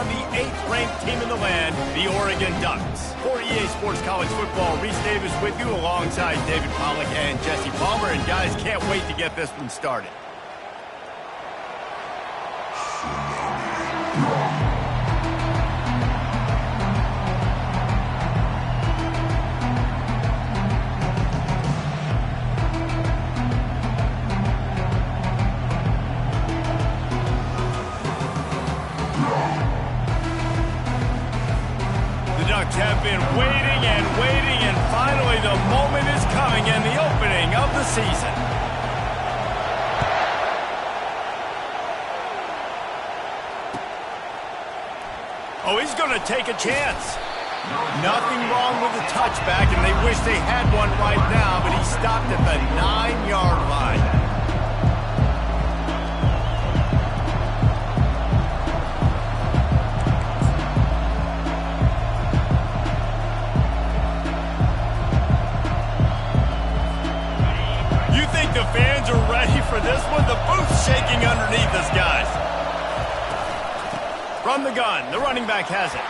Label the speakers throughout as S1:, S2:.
S1: on the 8th-ranked team in the land, the Oregon Ducks. For EA Sports College Football, Reese Davis with you alongside David Pollack and Jesse Palmer. And guys, can't wait to get this one started. Have been waiting and finally the moment is coming and the opening of the season. Oh, he's going to take a chance. Nothing wrong with the touchback, and they wish they had one right now, but he stopped at the 9-yard line. The fans are ready for this one. The booth's shaking underneath us, guys. From the gun, the running back has it.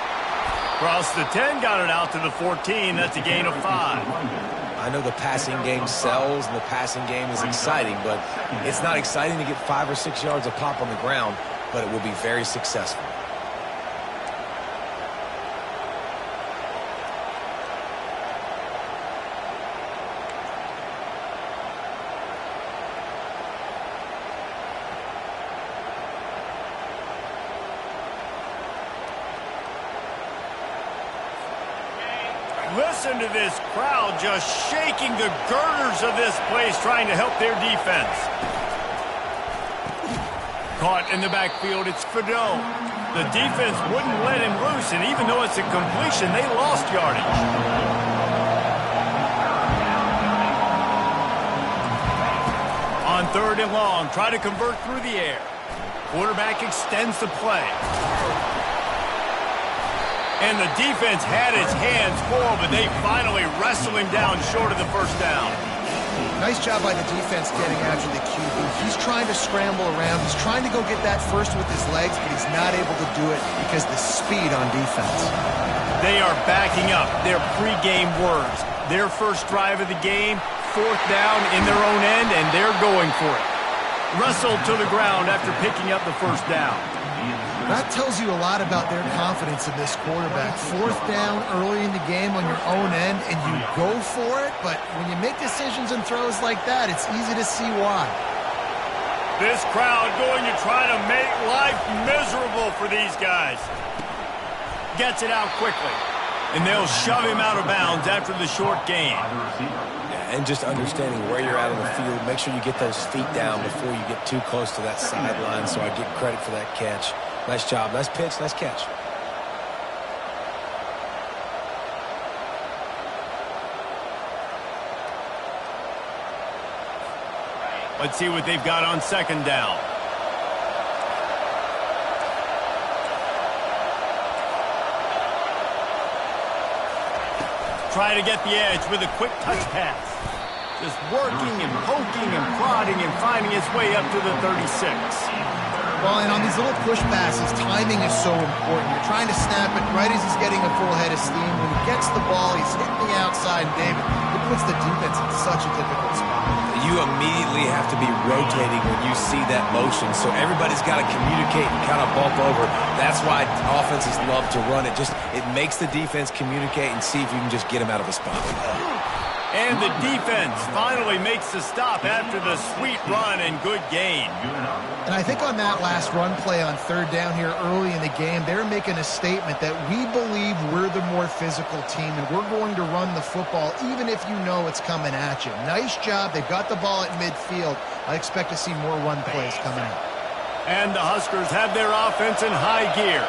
S1: Across the 10, got it out to the 14. That's a gain of 5.
S2: I know the passing game sells and the passing game is exciting, but it's not exciting to get 5 or 6 yards of pop on the ground, but it will be very successful.
S1: Listen to this crowd just shaking the girders of this place, trying to help their defense. Caught in the backfield, it's Fado. The defense wouldn't let him loose, and even though it's a completion, they lost yardage. On 3rd and long, try to convert through the air. Quarterback extends the play. And the defense had its hands full, but they finally wrestle him down short of the first down.
S3: Nice job by the defense getting after the QB. He's trying to scramble around. He's trying to go get that first with his legs, but he's not able to do it because of the speed on defense.
S1: They are backing up their pregame words. Their first drive of the game, 4th down in their own end, and they're going for it. Wrestled to the ground after picking up the first down.
S3: That tells you a lot about their confidence in this quarterback. 4th down early in the game on your own end, and you go for it, but when you make decisions and throws like that, it's easy to see why.
S1: This crowd going to try to make life miserable for these guys. Gets it out quickly, and they'll shove him out of bounds after the short gain.
S2: And just understanding where you're at on the field, make sure you get those feet down before you get too close to that sideline, so I get credit for that catch. Nice job, nice pitch, nice catch.
S1: Let's see what they've got on 2nd down. Try to get the edge with a quick touch pass. Just working and poking and prodding and finding his way up to the 36.
S3: Well, and on these little push passes, timing is so important. You're trying to snap it right as he's getting a full head of steam. When he gets the ball, he's hitting the outside, David. It puts the defense in such a difficult spot.
S2: You immediately have to be rotating when you see that motion, so everybody's got to communicate and kind of bump over. That's why offenses love to run it. It makes the defense communicate and see if you can just get him out of a spot.
S1: And the defense finally makes the stop after the sweet run and good gain.
S3: And I think on that last run play on 3rd down here early in the game, they're making a statement that we believe we're the more physical team and we're going to run the football even if you know it's coming at you. Nice job. They've got the ball at midfield. I expect to see more run plays coming out.
S1: And the Huskers have their offense in high gear.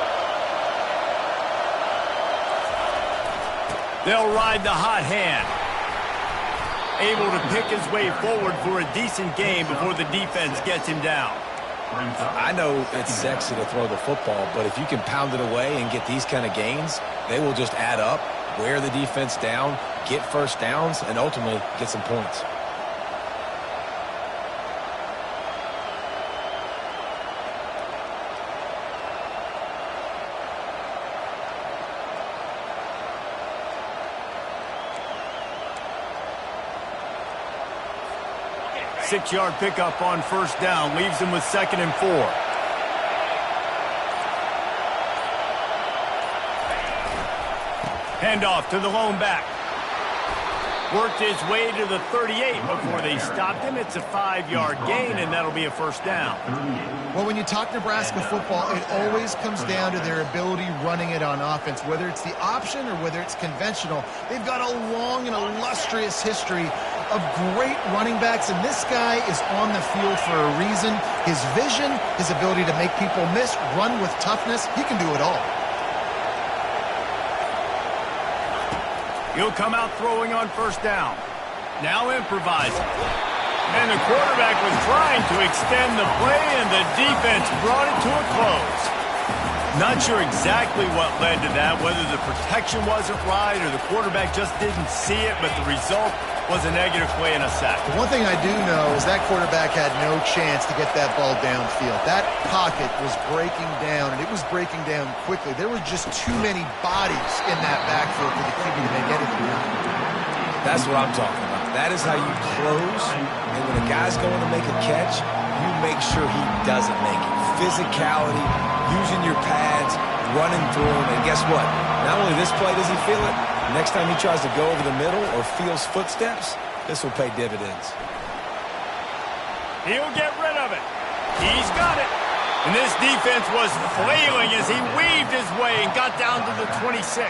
S1: They'll ride the hot hand. Able to pick his way forward for a decent game before the defense gets him down.
S2: I know it's sexy to throw the football, but if you can pound it away and get these kind of gains, they will just add up, wear the defense down, get first downs, and ultimately get some points.
S1: 6-yard pickup on first down. Leaves him with 2nd and 4. Handoff to the lone back. Worked his way to the 38 before they stopped him. It's a 5-yard gain, and that'll be a first down.
S3: Well, when you talk Nebraska football, it always comes down to their ability running it on offense, whether it's the option or whether it's conventional. They've got a long and illustrious history of great running backs, and this guy is on the field for a reason. His vision, his ability to make people miss, run with toughness, he can do it all.
S1: He'll come out throwing on first down. Now improvising. And the quarterback was trying to extend the play, and the defense brought it to a close. Not sure exactly what led to that, whether the protection wasn't right or the quarterback just didn't see it, but the result was a negative play and a sack.
S3: The one thing I do know is that quarterback had no chance to get that ball downfield. That pocket was breaking down, and it was breaking down quickly. There were just too many bodies in that backfield for the QB to make anything happen.
S2: That's what I'm talking about. That is how you close, and when a guy's going to make a catch, you make sure he doesn't make it. Physicality, using your pads, running through him, and guess what? Not only this play does he feel it, next time he tries to go over the middle or feels footsteps, this will pay dividends.
S1: He'll get rid of it. He's got it. And this defense was flailing as he weaved his way and got down to the 26.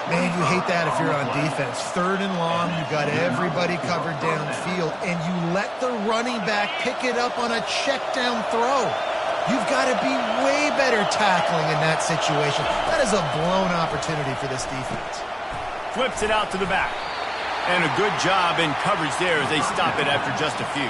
S3: Man, you hate that if you're on defense. 3rd and long, you've got everybody covered downfield, and you let the running back pick it up on a check down throw. You've got to be way better tackling in that situation. That is a blown opportunity for this defense.
S1: Flips it out to the back. And a good job in coverage there as they stop it after just a few.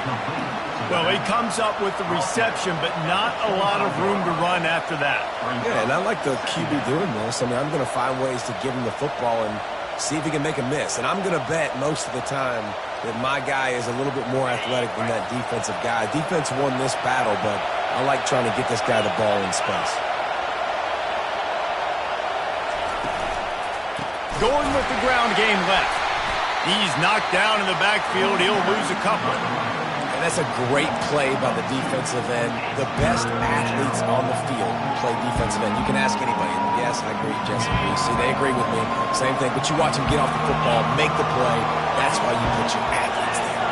S1: Well, he comes up with the reception, but not a lot of room to run after that.
S2: Yeah, and I like the QB doing this. I mean, I'm going to find ways to give him the football and see if he can make a miss. And I'm going to bet most of the time that my guy is a little bit more athletic than that defensive guy. Defense won this battle, but I like trying to get this guy the ball in space.
S1: Going with the ground game left. He's knocked down in the backfield. He'll lose a couple.
S2: And that's a great play by the defensive end. The best athletes on the field play defensive end. You can ask anybody. Yes, I agree, Jesse. See, they agree with me. Same thing. But you watch him get off the football, make the play. That's why you put your athletes there.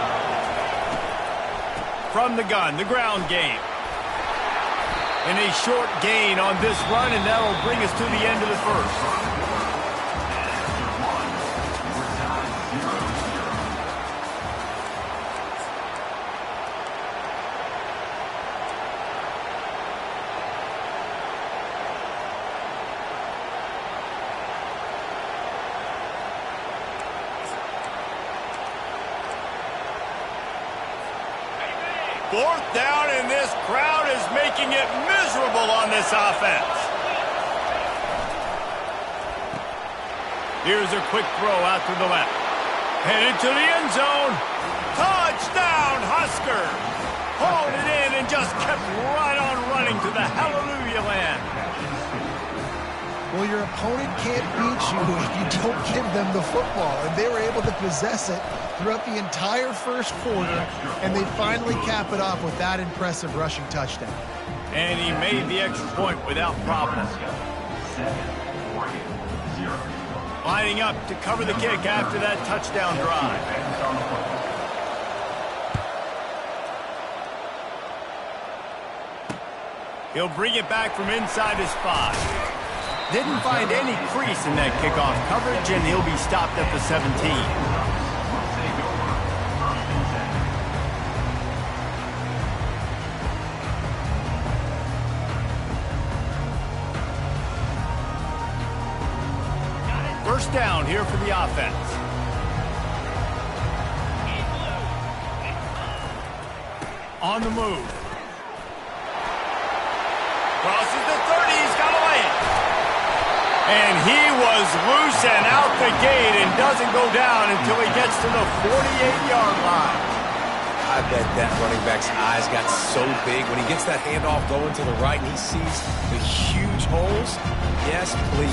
S1: From the gun, the ground game. And a short gain on this run, and that'll bring us to the end of the first. Fourth down, and this crowd is making it miserable on this offense. Here's a quick throw out to the left. Headed to the end zone. Touchdown, Huskers! Hauled it in and just kept right on running to the hallelujah land.
S3: Well, your opponent can't beat you if you don't give them the football, and they were able to possess it throughout the entire first quarter, and they finally cap it off with that impressive rushing touchdown.
S1: And he made the extra point without problem. Lining up to cover the kick after that touchdown drive. He'll bring it back from inside his 5. Didn't find any crease in that kickoff coverage, and he'll be stopped at the 17. First down here for the offense. On the move. Crosses the 30, he's got to lay it. And he was loose and out the gate and doesn't go down until he gets to the 48-yard line.
S2: I bet that running back's eyes got so big when he gets that handoff going to the right and he sees the huge holes. Yes, please.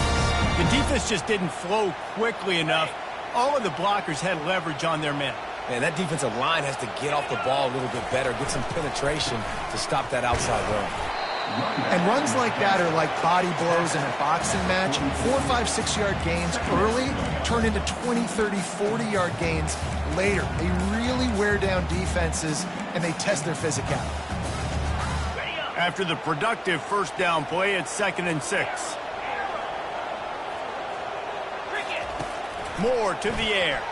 S1: The defense just didn't flow quickly enough. All of the blockers had leverage on their men.
S2: Man, that defensive line has to get off the ball a little bit better, get some penetration to stop that outside run.
S3: And runs like that are like body blows in a boxing match. 4, 5, 6-yard gains early turn into 20, 30, 40-yard gains later. They really wear down defenses, and they test their physicality.
S1: After the productive first down play, it's 2nd and 6. Moore to the air.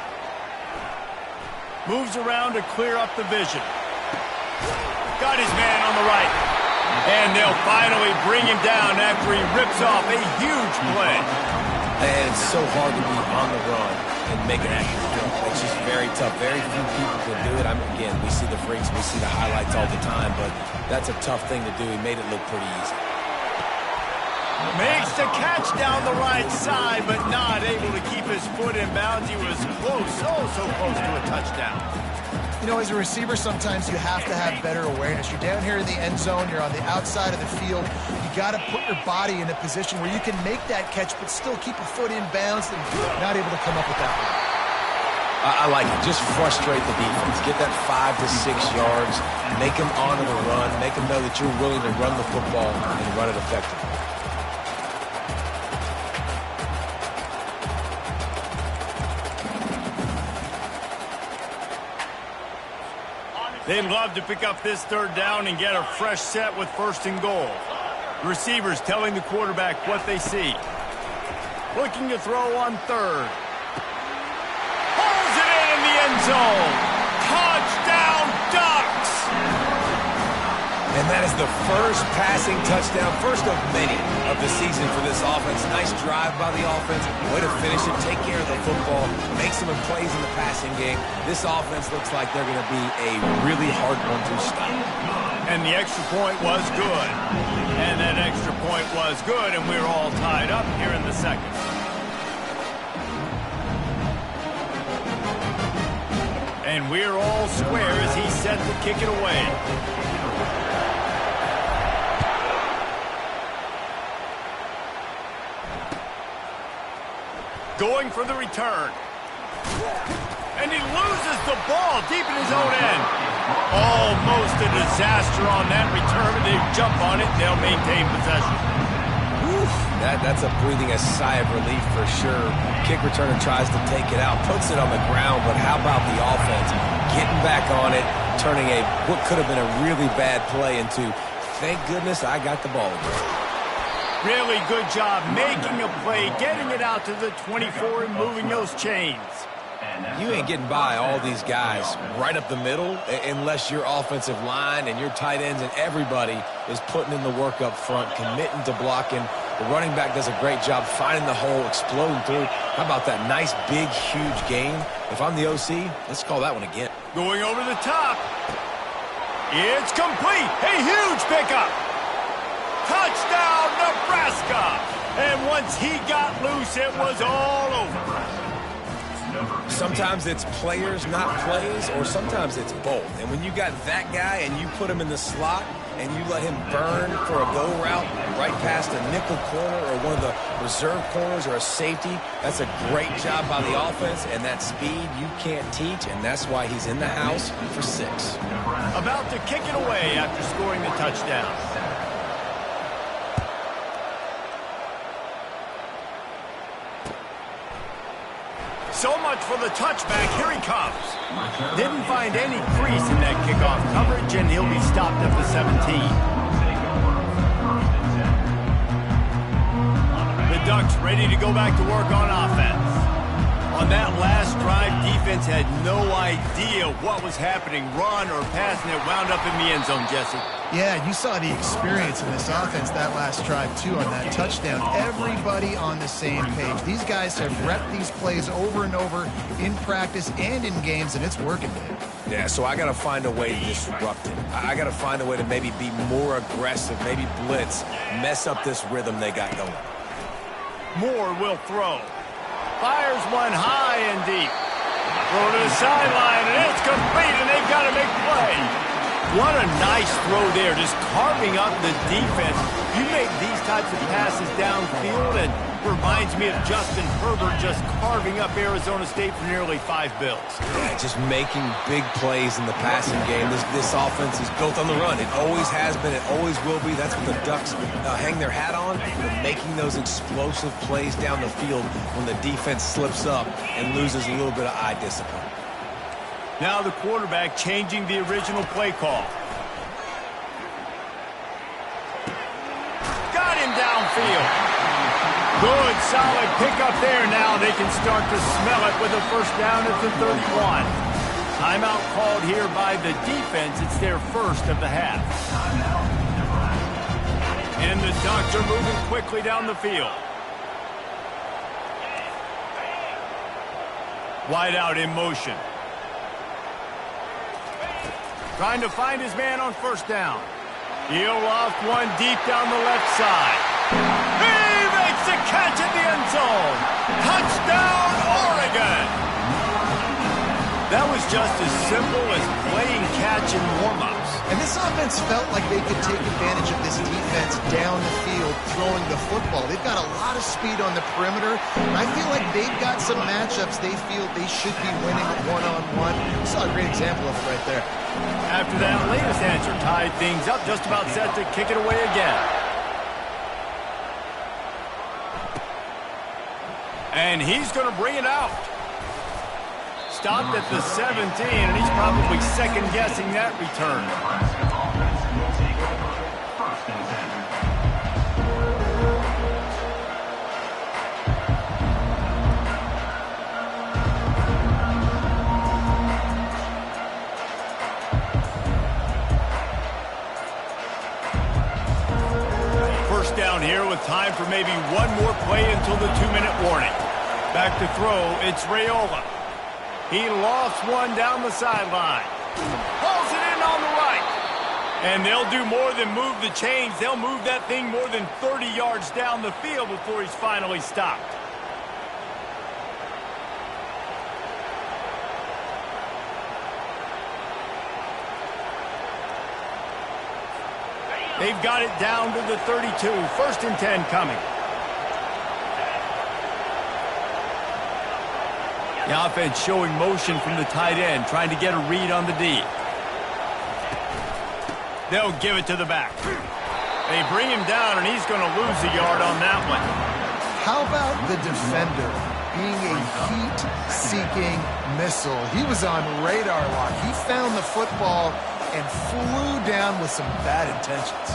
S1: Moves around to clear up the vision. Got his man on the right. And they'll finally bring him down after he rips off a huge play.
S2: And it's so hard to be on the run and make an accurate jump. It's just very tough. Very few people can do it. Again, we see the freaks, we see the highlights all the time, but that's a tough thing to do. He made it look pretty easy.
S1: Makes the catch down the right side, but not able to keep his foot in bounds. He was close, oh so close to a touchdown.
S3: You know, as a receiver, sometimes you have to have better awareness. You're down here in the end zone. You're on the outside of the field. You got to put your body in a position where you can make that catch, but still keep a foot in bounds and not able to come up with that one.
S2: I like it. Just frustrate the defense. Get that 5 to 6 yards. Make them honor the run. Make them know that you're willing to run the football and run it effectively.
S1: They'd love to pick up this 3rd down and get a fresh set with 1st and goal. Receivers telling the quarterback what they see. Looking to throw on 3rd. Pulls it in the end zone. Touchdown, Ducks!
S2: And that is the first passing touchdown, first of many of the season for this offense. Nice drive by the offense. Way to finish it, take care of the football, make some plays in the passing game. This offense looks like they're going to be a really hard one to stop.
S1: And the extra point was good. And that extra point was good, and we're all tied up here in the 2nd. And we're all square as he's set to kick it away. Going for the return. And he loses the ball deep in his own end. Almost a disaster on that return. They jump on it. They'll maintain possession.
S2: Whew, that's a breathing a sigh of relief for sure. Kick returner tries to take it out, puts it on the ground, but how about the offense getting back on it, turning what could have been a really bad play into, thank goodness I got the ball again.
S1: Really good job making a play, getting it out to the 24 and moving those chains.
S2: You ain't getting by all these guys right up the middle unless your offensive line and your tight ends and everybody is putting in the work up front, committing to blocking. The running back does a great job finding the hole, exploding through. How about that nice, big, huge gain? If I'm the OC, let's call that one again.
S1: Going over the top. It's complete. A huge pickup. Touchdown, Nebraska! And once he got loose, it was all over.
S2: Sometimes it's players, not plays, or sometimes it's both. And when you got that guy and you put him in the slot and you let him burn for a go route right past a nickel corner or one of the reserve corners or a safety, that's a great job by the offense, and that speed you can't teach, and that's why he's in the house for 6.
S1: About to kick it away after scoring the touchdown. So much for the touchback. Here he comes. Didn't find any crease in that kickoff coverage, and he'll be stopped at the 17. The Ducks ready to go back to work on offense. On that last drive, defense had no idea what was happening, run or pass, and it wound up in the end zone, Jesse.
S3: Yeah, you saw the experience in this offense that last drive, too, on that touchdown. Everybody on the same page. These guys have repped these plays over and over in practice and in games, and it's working, man.
S2: Yeah, so I got to find a way to disrupt it. I got to find a way to maybe be more aggressive, maybe blitz, mess up this rhythm they got going.
S1: Moore will throw. Fires one high and deep. Throw to the sideline, and it's complete, and they've got to make play. What a nice throw there, just carving up the defense. You make these types of passes downfield, and reminds me of Justin Herbert just carving up Arizona State for nearly 5 bills.
S2: Yeah, just making big plays in the passing game. This offense is built on the run. It always has been. It always will be. That's what the Ducks hang their hat on. They're making those explosive plays down the field when the defense slips up and loses a little bit of eye discipline.
S1: Now the quarterback changing the original play call. Got him downfield. Good, solid pickup there. Now they can start to smell it with a first down at the 31. Timeout called here by the defense. It's their first of the half. And the Ducks are moving quickly down the field. Wide out in motion. Trying to find his man on first down. He'll loft one deep down the left side. He makes a catch in the end zone. Touchdown, Oregon! That was just as simple as playing catch in warm-ups.
S3: And this offense felt like they could take advantage of this defense down the field throwing the football. They've got a lot of speed on the perimeter, and I feel like they've got some matchups they feel they should be winning one-on-one. Saw a great example of it right there.
S1: After that latest answer tied things up, just about set to kick it away again. And he's going to bring it out. Stopped at the 17, and he's probably second-guessing that return. First down here with time for maybe one more play until the 2-minute warning. Back to throw, it's Raiola. He lofts one down the sideline. Pulls it in on the right. And they'll do more than move the chains. They'll move that thing more than 30 yards down the field before he's finally stopped. They've got it down to the 32. First and 10 coming. The offense showing motion from the tight end, trying to get a read on the D. They'll give it to the back. They bring him down, and he's going to lose a yard on that one.
S3: How about the defender being a heat-seeking missile? He was on radar lock. He found the football and flew down with some bad intentions.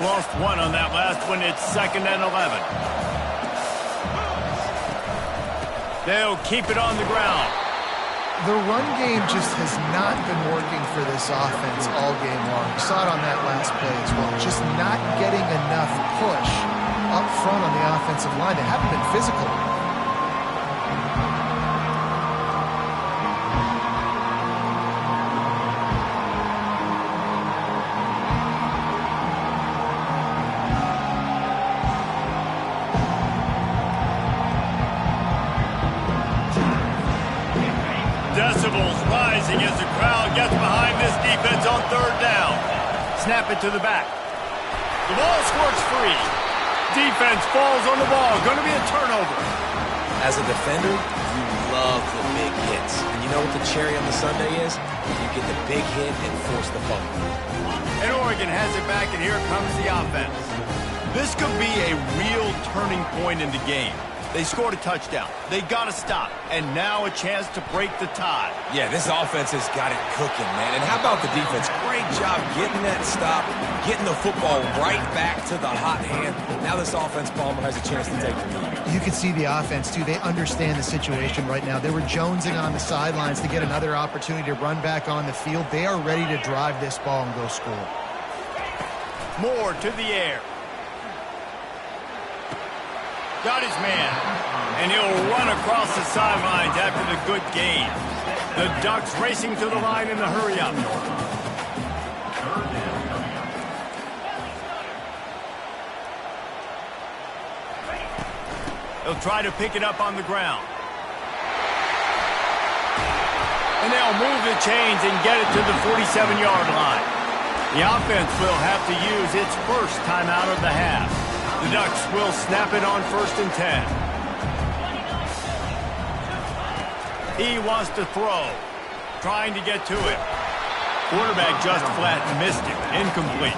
S1: Lost one on that last one. It's 2nd and 11. They'll keep it on the ground.
S3: The run game just has not been working for this offense all game long. You saw it on that last play as well. Just not getting enough push up front on the offensive line. They haven't been physical.
S1: Decibels rising as the crowd gets behind this defense on 3rd down. Snap it to the back. The ball squirts free. Defense falls on the ball. Going to be a turnover.
S2: As a defender, you love the big hits. And you know what the cherry on the sundae is? You get the big hit and force the fumble.
S1: And Oregon has it back, and here comes the offense. This could be a real turning point in the game. They scored a touchdown. They got to stop. And now a chance to break the tie.
S2: Yeah, this offense has got it cooking, man. And how about the defense? Great job getting that stop, getting the football right back to the hot hand. Now this offense, Palmer, has a chance to take the lead.
S3: You can see the offense, too. They understand the situation right now. They were jonesing on the sidelines to get another opportunity to run back on the field. They are ready to drive this ball and go score.
S1: Moore to the air. Got his man, and he'll run across the sidelines after the good gain. The Ducks racing to the line in the hurry-up. They'll try to pick it up on the ground. And they'll move the chains and get it to the 47-yard line. The offense will have to use its first timeout of the half. The Ducks will snap it on 1st and 10. He wants to throw. Trying to get to it. Quarterback just flat missed it. Incomplete.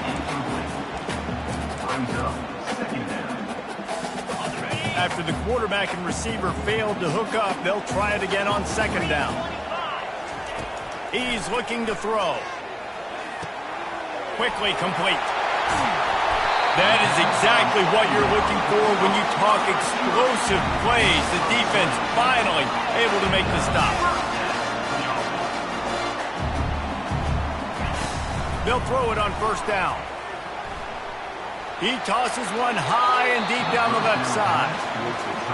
S1: After the quarterback and receiver failed to hook up, they'll try it again on 2nd down. He's looking to throw. Quickly complete. That is exactly what you're looking for when you talk explosive plays. The defense finally able to make the stop. They'll throw it on 1st down. He tosses one high and deep down the left side.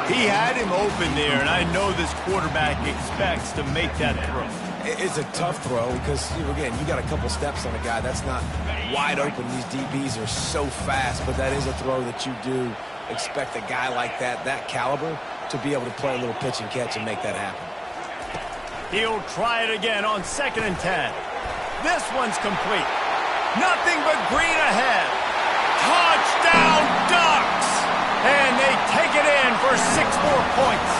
S1: He had him open there, and I know this quarterback expects to make that throw.
S2: It's a tough throw because, again, you got a couple steps on a guy. That's not wide open. These DBs are so fast, but that is a throw that you do expect a guy like that caliber, to be able to play a little pitch and catch and make that happen.
S1: He'll try it again on 2nd and 10. This one's complete. Nothing but green ahead. Touchdown, Ducks! And they take it in for 6 more points.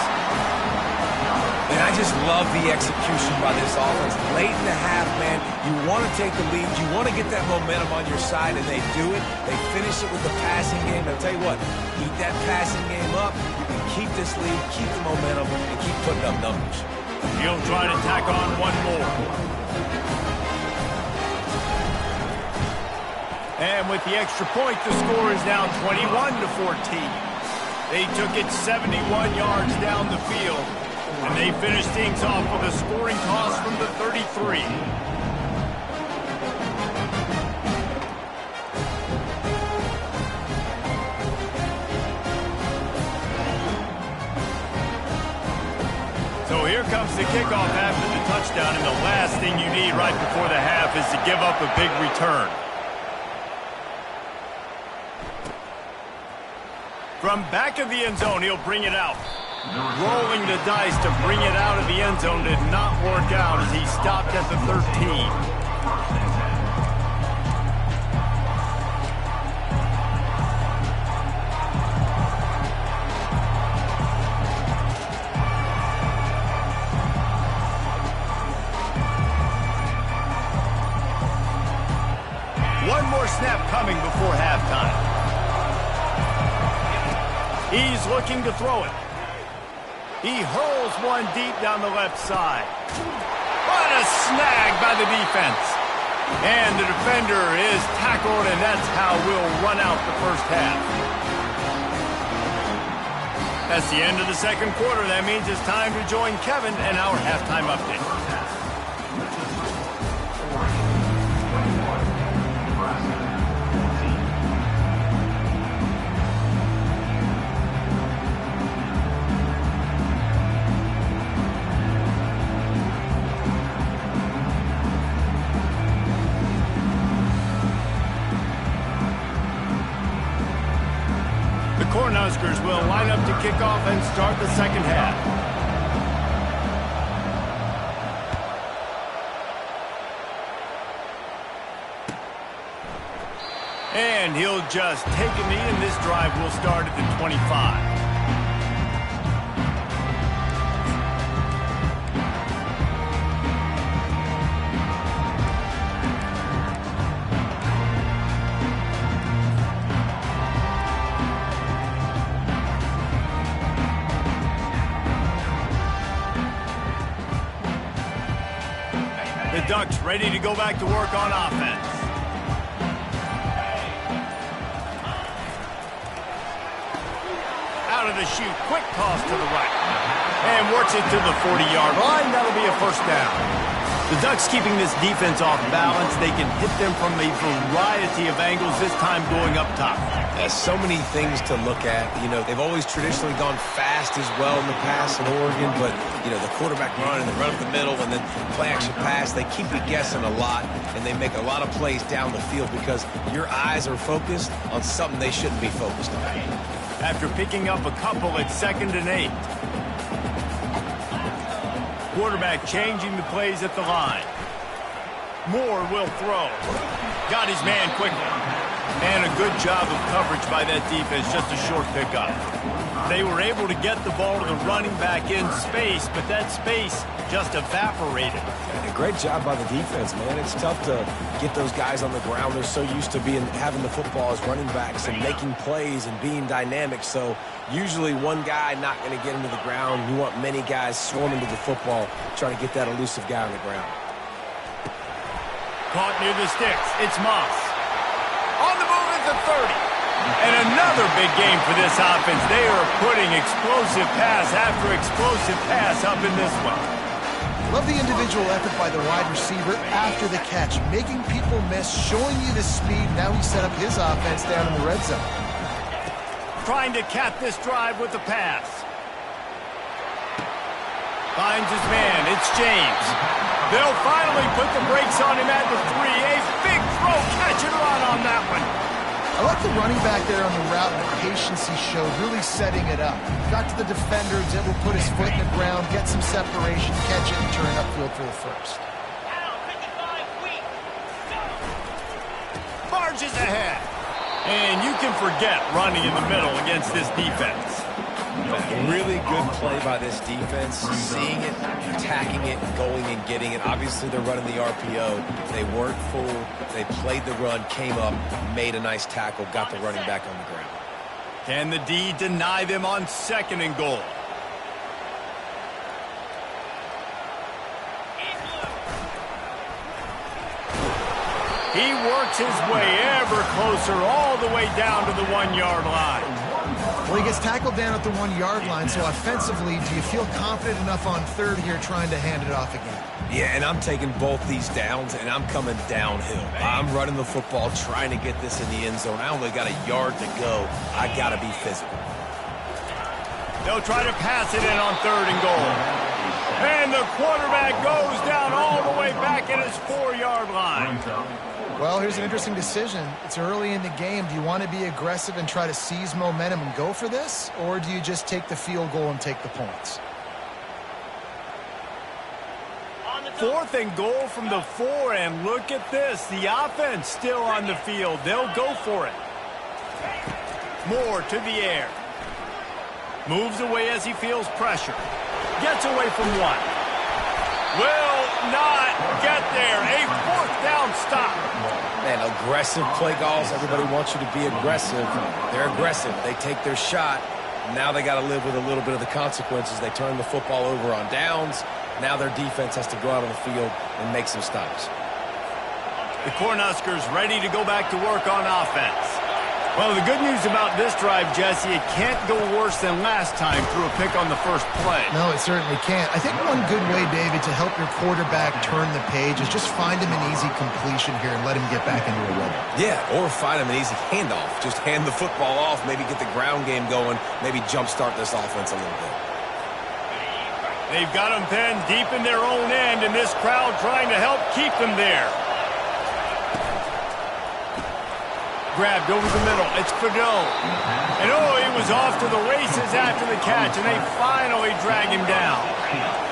S2: And I just love the execution by this offense. Late in the half, man, you want to take the lead. You want to get that momentum on your side, and they do it. They finish it with the passing game. I'll tell you what, keep that passing game up. You can keep this lead, keep the momentum, and keep putting up numbers.
S1: He'll try to tack on one more. And with the extra point, the score is now 21-14. They took it 71 yards down the field, and they finished things off with a scoring toss from the 33. So here comes the kickoff after the touchdown, and the last thing you need right before the half is to give up a big return. From back of the end zone, he'll bring it out. Rolling the dice to bring it out of the end zone did not work out as he stopped at the 13. One more snap coming before halftime. He's looking to throw it. He hurls one deep down the left side. What a snag by the defense. And the defender is tackled, and that's how we'll run out the first half. That's the end of the second quarter. That means it's time to join Kevin and our halftime update. Cornhuskers will line up to kick off and start the second half. And he'll just take a knee, and this drive will start at the 25. The Ducks ready to go back to work on offense. Out of the chute, quick toss to the right. And works it to the 40-yard line. That'll be a 1st down. The Ducks keeping this defense off balance. They can hit them from a variety of angles, this time going up top.
S2: There's so many things to look at. They've always traditionally gone fast as well in the past in Oregon, but, the quarterback run and the run up the middle and then play action pass, they keep you guessing a lot, and they make a lot of plays down the field because your eyes are focused on something they shouldn't be focused on. After
S1: picking up a couple at 2nd and 8. quarterback changing the plays at the line. Moore will throw. Got his man quickly. And a good job of coverage by that defense, just a short pickup. They were able to get the ball to the running back in space, but that space just evaporated.
S2: And a great job by the defense, man. It's tough to get those guys on the ground. They're so used to having the football as running backs and making plays and being dynamic. So usually one guy not going to get him to the ground. You want many guys swarming to the football, trying to get that elusive guy on the ground.
S1: Caught near the sticks. It's Moss. On the move at the 30. And another big game for this offense. They are putting explosive pass after explosive pass up in this one.
S3: Love the individual effort by the wide receiver after the catch, making people miss, showing you the speed. Now he set up his offense down in the red zone.
S1: Trying to cap this drive with the pass. Finds his man. It's James. They'll finally put the brakes on him at the 3. A big throw, catch and run on that one.
S3: I like the running back there on the route and the patience he showed, really setting it up. Got to the defender, was able to put his foot in the ground, get some separation, catch it, and turn upfield for the first.
S1: Barges ahead. And you can forget running in the middle against this defense.
S2: Really good play by this defense, seeing it, attacking it, going and getting it. Obviously, they're running the RPO. They weren't fooled. They played the run, came up, made a nice tackle, got the running back on the ground.
S1: Can the D deny them on 2nd and goal? He works his way ever closer all the way down to the 1-yard line.
S3: Well, he gets tackled down at the 1-yard line, so offensively, do you feel confident enough on 3rd here trying to hand it off again?
S2: Yeah, and I'm taking both these downs, and I'm coming downhill. I'm running the football, trying to get this in the end zone. I only got a yard to go. I got to be physical.
S1: They'll try to pass it in on 3rd and goal. And the quarterback goes down all the way back at his 4-yard line.
S3: Well, here's an interesting decision. It's early in the game. Do you want to be aggressive and try to seize momentum and go for this? Or do you just take the field goal and take the points?
S1: 4th and goal from the 4, and look at this. The offense still on the field. They'll go for it. Moore to the air. Moves away as he feels pressure. Gets away from 1. Will not get there. A 4th down stop.
S2: Man, aggressive play calls. Everybody wants you to be aggressive. They're aggressive. They take their shot. Now they got to live with a little bit of the consequences. They turn the football over on downs. Now their defense has to go out on the field and make some stops.
S1: The Cornhuskers ready to go back to work on offense. Well, the good news about this drive, Jesse, it can't go worse than last time through a pick on the first play.
S3: No, it certainly can't. I think one good way, David, to help your quarterback turn the page is just find him an easy completion here and let him get back into a rhythm.
S2: Yeah, or find him an easy handoff. Just hand the football off, maybe get the ground game going, maybe jumpstart this offense a little bit.
S1: They've got them pinned deep in their own end, and this crowd trying to help keep them there. Grabbed over the middle. It's Fadeau. And oh, he was off to the races after the catch, and they finally drag him down.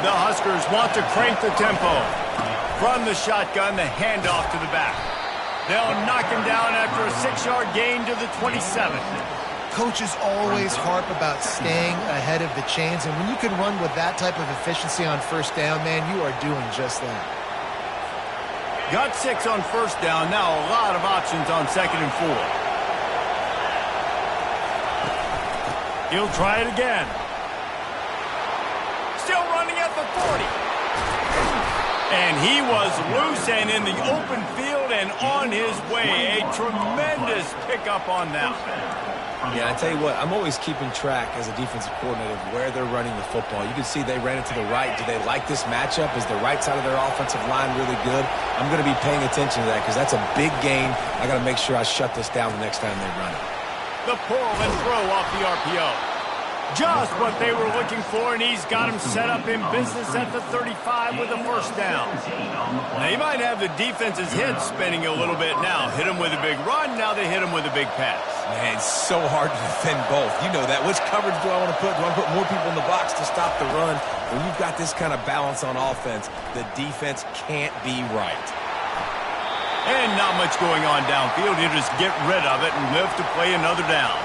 S1: The Huskers want to crank the tempo. From the shotgun, the handoff to the back. They'll knock him down after a 6-yard gain to the 27.
S3: Coaches always harp about staying ahead of the chains, and when you can run with that type of efficiency on 1st down, man, you are doing just that.
S1: Got 6 on 1st down. Now a lot of options on 2nd and 4. He'll try it again. Still running at the 40. And he was loose and in the open field and on his way. A tremendous pickup on that.
S2: Yeah, I tell you what, I'm always keeping track as a defensive coordinator of where they're running the football. You can see they ran it to the right. Do they like this matchup? Is the right side of their offensive line really good? I'm going to be paying attention to that because that's a big gain. I got to make sure I shut this down the next time they run it.
S1: The pull and throw off the RPO. Just what they were looking for, and he's got him set up in business at the 35 with a first down. Now, you might have the defense's head spinning a little bit now. Hit him with a big run, now they hit him with a big pass.
S2: Man, it's so hard to defend both. You know that. Which coverage do I want to put? Do I put more people in the box to stop the run? When you've got this kind of balance on offense, the defense can't be right.
S1: And not much going on downfield. He'll just get rid of it and live to play another down.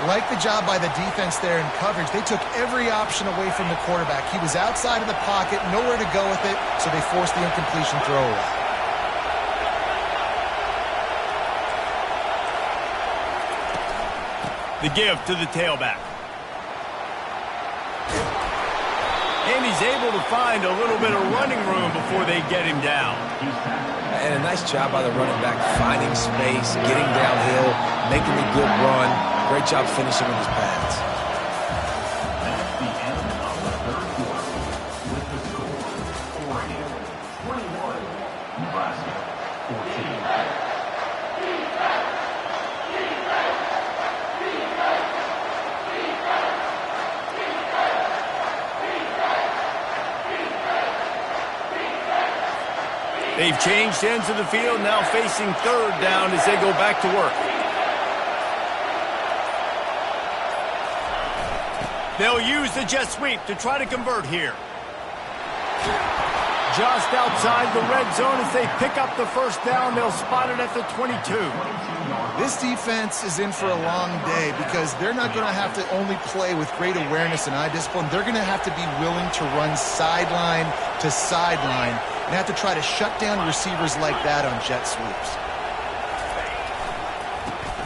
S3: Like the job by the defense there in coverage. They took every option away from the quarterback. He was outside of the pocket, nowhere to go with it, so they forced the incompletion throw away.
S1: The give to the tailback. And he's able to find a little bit of running room before they get him down.
S2: And a nice job by the running back, finding space, getting downhill, making a good run. Great job finishing with his pads.
S4: That's the end of the third quarter with the score 21, Nebraska 14.
S1: They've changed ends of the field, now facing third down as they go back to work. They'll use the jet sweep to try to convert here. Just outside the red zone as they pick up the first down. They'll spot it at the 22.
S3: This defense is in for a long day because they're not going to have to only play with great awareness and eye discipline. They're going to have to be willing to run sideline to sideline and have to try to shut down receivers like that on jet sweeps.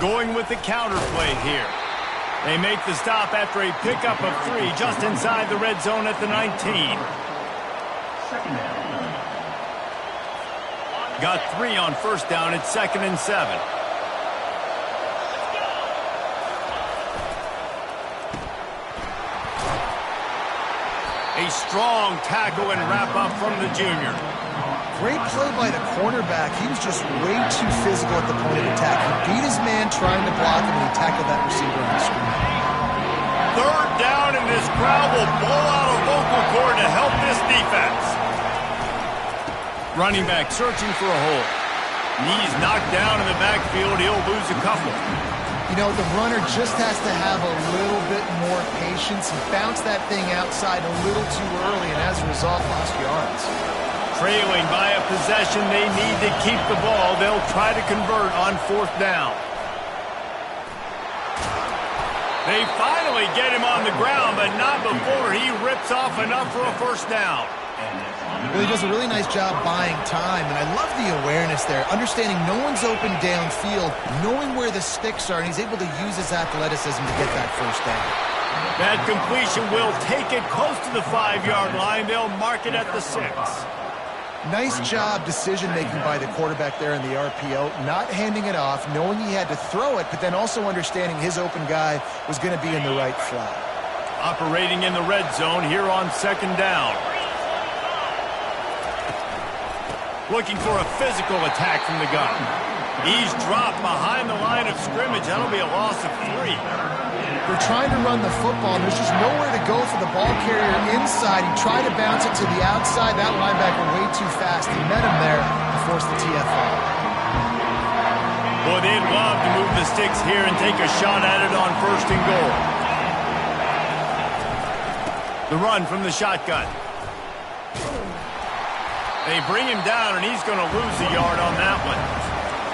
S1: Going with the counter play here. They make the stop after a pickup of 3 just inside the red zone at the 19.
S4: Second down.
S1: Got 3 on first down. It's 2nd and 7. A strong tackle and wrap up from the junior.
S3: Great play by the cornerback. He was just way too physical at the point of attack. He beat his man trying to block him, and he tackled that receiver on the screen.
S1: Third down, and this crowd will blow out a vocal cord to help this defense. Running back searching for a hole. He's knocked down in the backfield. He'll lose a couple.
S3: You know, the runner just has to have a little bit more patience. He bounced that thing outside a little too early, and as a result, lost yards.
S1: Trailing by a possession, they need to keep the ball. They'll try to convert on 4th down. They finally get him on the ground, but not before he rips off enough for a first down.
S3: Well, he does a really nice job buying time, and I love the awareness there, understanding no one's open downfield, knowing where the sticks are, and he's able to use his athleticism to get that first down.
S1: That completion will take it close to the 5-yard line. They'll mark it at the 6.
S3: Nice job decision-making by the quarterback there in the RPO, not handing it off, knowing he had to throw it, but then also understanding his open guy was going to be in the right flat.
S1: Operating in the red zone here on 2nd down. Looking for a physical attack from the gun. He's dropped behind the line of scrimmage. That'll be a loss of 3.
S3: They're trying to run the football, and there's just nowhere to go for the ball carrier inside. He tried to bounce it to the outside. That linebacker way too fast. He met him there and forced the TFL.
S1: Boy, they'd love to move the sticks here and take a shot at it on 1st and goal. The run from the shotgun. They bring him down, and he's going to lose a yard on that one.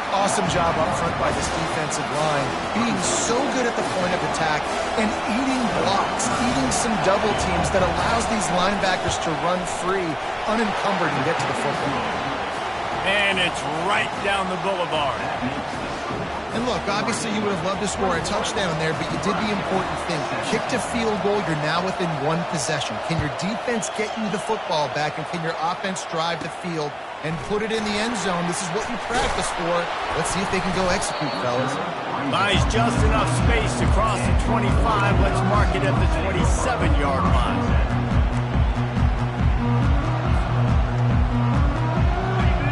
S3: Awesome job up front by this defensive line, being so good at the point of attack and eating blocks, eating some double teams that allows these linebackers to run free, unencumbered, and get to the football.
S1: And it's right down the boulevard.
S3: And look, obviously you would have loved to score a touchdown there, but you did the important thing. You kicked a field goal, you're now within 1 possession. Can your defense get you the football back, and can your offense drive the field and put it in the end zone? This is what you practice for. Let's see if they can go execute, fellas.
S1: Buys just enough space to cross the 25. Let's mark it at the 27-yard line.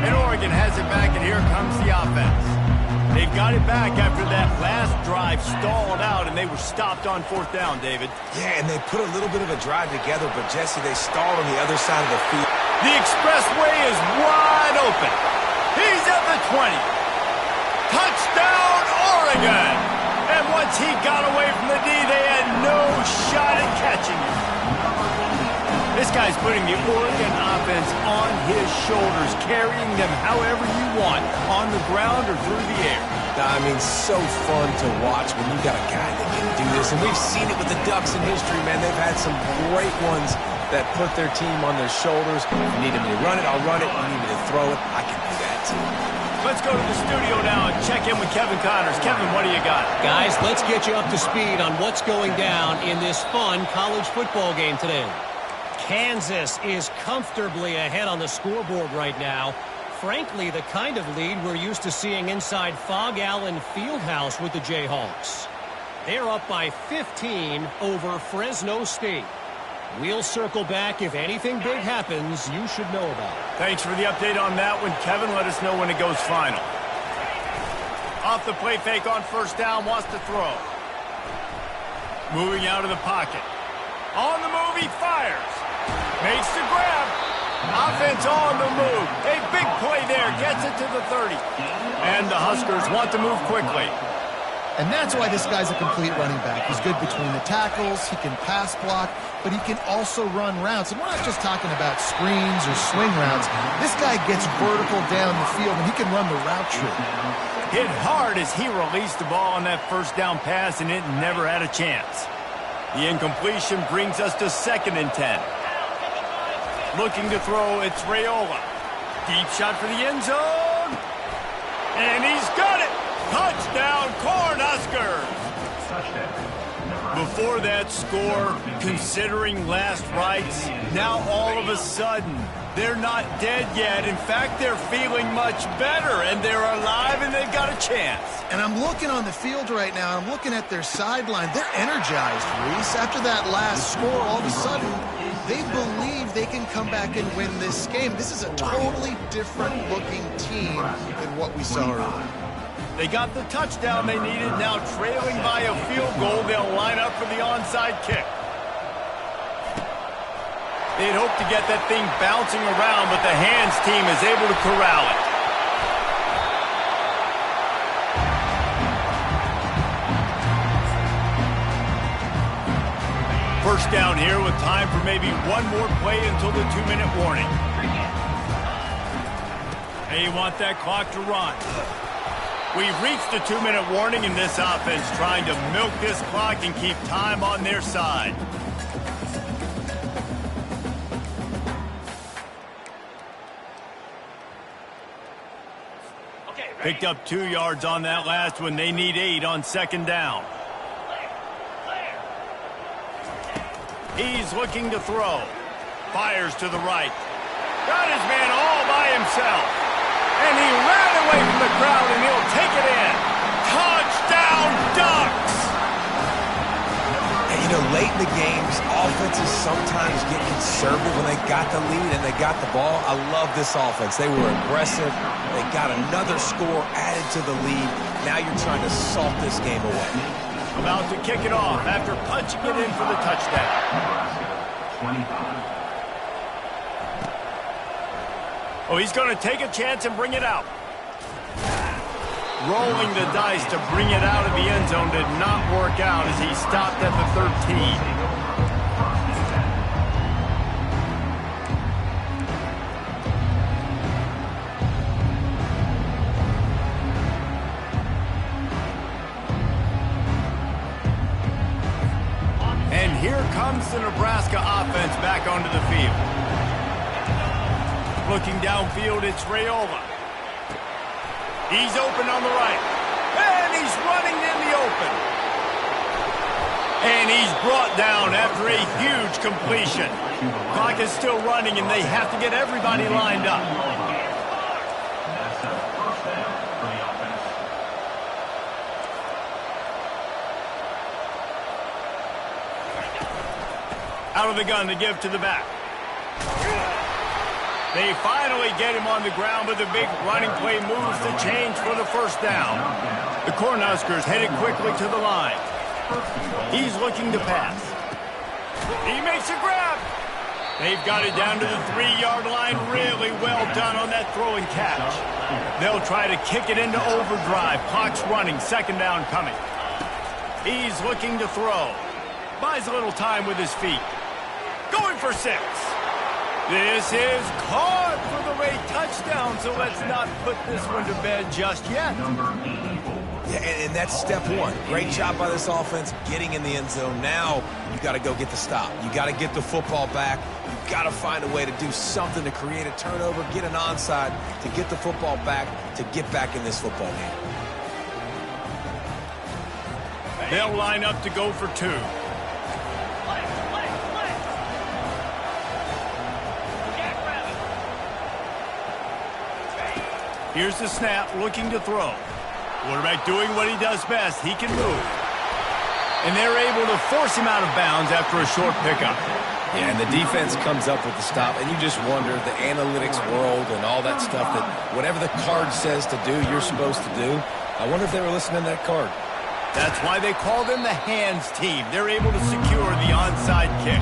S1: And Oregon has it back, and here comes the offense. They've got it back after that last drive stalled out, and they were stopped on 4th down, David.
S2: Yeah, and they put a little bit of a drive together, but, Jesse, they stalled on the other side of the field.
S1: The expressway is wide open. He's at the 20. Touchdown, Oregon! And once he got away from the D, they had no shot at catching him. This guy's putting the Oregon offense on his shoulders, carrying them however you want, on the ground or through the air.
S2: I mean, so fun to watch when you got a guy that can do this. And we've seen it with the Ducks in history, man. They've had some great ones that put their team on their shoulders. If you need me to run it, I'll run it. If you need me to throw it, I can do that too.
S1: Let's go to the studio now and check in with Kevin Connors. Kevin, what do you got?
S5: Guys, let's get you up to speed on what's going down in this fun college football game today. Kansas is comfortably ahead on the scoreboard right now. Frankly, the kind of lead we're used to seeing inside Fog Allen Fieldhouse with the Jayhawks. They're up by 15 over Fresno State. We'll circle back if anything big happens you should know about.
S1: Thanks for the update on that one, Kevin. Let us know when it goes final. Off the play fake on 1st down, wants to throw. Moving out of the pocket. On the move, he fires. Makes the grab. Offense on the move. A big play there. Gets it to the 30. And the Huskers want to move quickly.
S3: And that's why this guy's a complete running back. He's good between the tackles. He can pass block, but he can also run routes. And we're not just talking about screens or swing routes. This guy gets vertical down the field, and he can run the route tree.
S1: Hit hard as he released the ball on that 1st down pass, and it never had a chance. The incompletion brings us to 2nd and 10. Looking to throw, it's Raiola. Deep shot for the end zone. And he's got it. Touchdown, Cornhuskers. Before that score, considering last rites, now all of a sudden, they're not dead yet. In fact, they're feeling much better, and they're alive, and they've got a chance.
S3: And I'm looking on the field right now, and I'm looking at their sideline. They're energized, Reese. After that last score, all of a sudden, they believe they can come back and win this game. This is a totally different-looking team than what we saw earlier.
S1: They got the touchdown they needed. Now trailing by a field goal, they'll line up for the onside kick. They'd hope to get that thing bouncing around, but the hands team is able to corral it. First down here with time for maybe one more play until the 2-minute warning. They want that clock to run. We've reached the 2-minute warning in this offense, trying to milk this clock and keep time on their side. Picked up 2 yards on that last one. They need 8 on 2nd down. He's looking to throw. Fires to the right. Got his man all by himself. And he ran away from the crowd, and he'll take it in. Touchdown, Ducks!
S2: And, you know, late in the games, offenses sometimes get conservative when they got the lead and they got the ball. I love this offense. They were aggressive. They got another score added to the lead. Now you're trying to salt this game away.
S1: About to kick it off after punching it in for the touchdown.
S4: 25.
S1: Oh, he's going to take a chance and bring it out. Rolling the dice to bring it out of the end zone did not work out as he stopped at the 13. And here comes the Nebraska offense back onto the field. Looking downfield, it's Raiola. He's open on the right. And he's running in the open. And he's brought down after a huge completion. Clock is still running, and they have to get everybody lined up.
S4: That's a 1st down for the offense. Out
S1: of the gun to give to the back. They finally get him on the ground, but the big running play moves the change for the first down. The Cornhuskers headed quickly to the line. He's looking to pass. He makes a grab. They've got it down to the 3-yard line. Really well done on that throw and catch. They'll try to kick it into overdrive. Clock's running. Second down coming. He's looking to throw. Buys a little time with his feet. Going for 6. This is caught for the late touchdown, so let's not put this one to bed just yet.
S2: Yeah, and that's step one. Great job by this offense getting in the end zone. Now you got to go get the stop. You got to get the football back. You got to find a way to do something to create a turnover, get an onside, to get the football back, to get back in this football game.
S1: They'll line up to go for 2. Here's the snap, looking to throw. Quarterback doing what he does best. He can move. And they're able to force him out of bounds after a short pickup.
S2: Yeah, and the defense comes up with the stop, and you just wonder, the analytics world and all that stuff, that whatever the card says to do, you're supposed to do. I wonder if they were listening to that card.
S1: That's why they call them the hands team. They're able to secure the onside kick.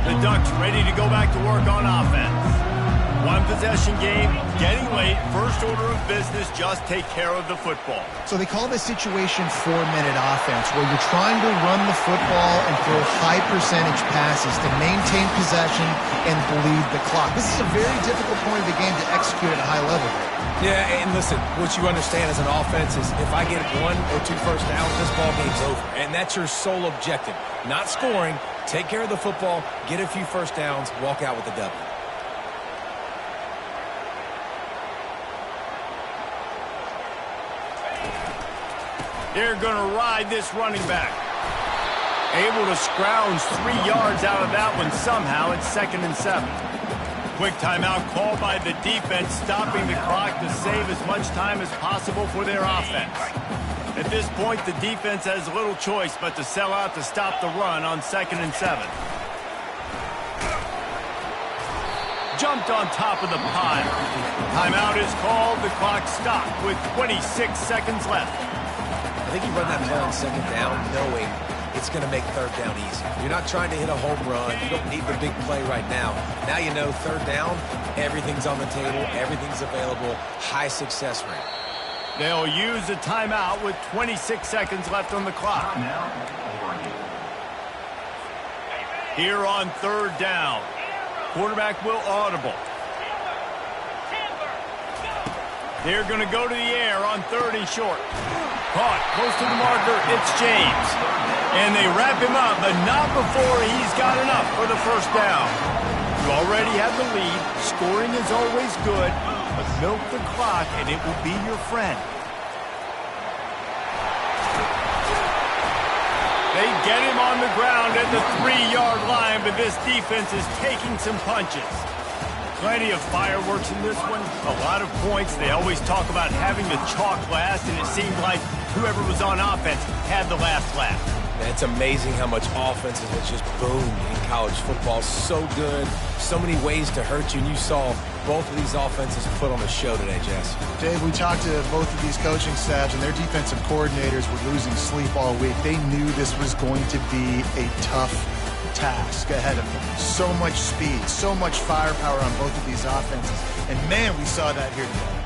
S1: The Ducks ready to go back to work on offense. One possession game, getting late. First order of business, just take care of the football.
S3: So they call this situation 4-minute offense, where you're trying to run the football and throw high percentage passes to maintain possession and bleed the clock. This is a very difficult point of the game to execute at a high level.
S2: Yeah, and listen, what you understand as an offense is if I get 1 or 2 first downs, this ball game's over. And that's your sole objective. Not scoring, take care of the football, get a few first downs, walk out with the W.
S1: They're going to ride this running back. Able to scrounge 3 yards out of that one somehow. It's 2nd and 7. Quick timeout called by the defense, stopping the clock to save as much time as possible for their offense. At this point, the defense has little choice but to sell out to stop the run on 2nd and 7. Jumped on top of the pile. Timeout is called. The clock stopped with 26 seconds left.
S2: I think you run that play on 2nd down knowing it's going to make 3rd down easy. You're not trying to hit a home run. You don't need the big play right now. Now you know 3rd down, everything's on the table, everything's available, high success rate.
S1: They'll use a timeout with 26 seconds left on the clock. Here on 3rd down, quarterback will audible. They're going to go to the air on 3rd and short. Caught close to the marker, it's James. And they wrap him up, but not before he's got enough for the first down. You already have the lead. Scoring is always good, but milk the clock and it will be your friend. They get him on the ground at the 3-yard line, but this defense is taking some punches. Plenty of fireworks in this one. A lot of points. They always talk about having the chalk last, and it seemed like whoever was on offense had the last laugh.
S2: It's amazing how much offenses have just boomed in college football. So good. So many ways to hurt you. And you saw both of these offenses put on a show today, Jess.
S3: Dave, we talked to both of these coaching staffs, and their defensive coordinators were losing sleep all week. They knew this was going to be a tough task ahead of them. So much speed, so much firepower on both of these offenses. And, man, we saw that here today.